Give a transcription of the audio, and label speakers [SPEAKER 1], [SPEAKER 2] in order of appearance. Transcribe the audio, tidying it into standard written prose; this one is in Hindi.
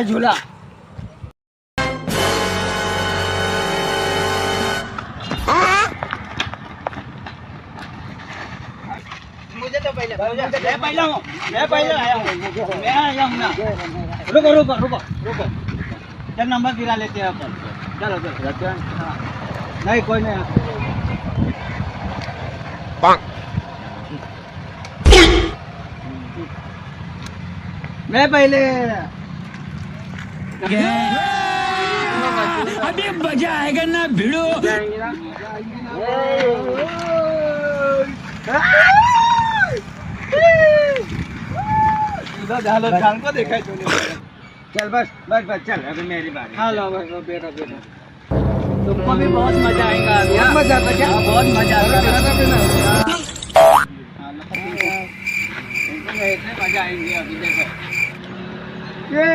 [SPEAKER 1] है झूला। मुझे तो पहले मैं पहले आया हूँ ना। रुको रुको रुको रुको, चल नंबर गिरा लेते हैं अपन। चलो चलो, हाँ। नहीं कोई नहीं। मैं पहले।
[SPEAKER 2] अभी मजा आएगा ना भिड़ो।
[SPEAKER 1] को देखा है तूने। चल बस बस बस, चल अभी मेरी बारी। हाँ लो बस, बेटा बेटा, तुमको भी बहुत मजा आएगा अभी। बहुत मजा आता क्या? बहुत मजा आता है। इतने मजा आएंगे अभी, देखो। ये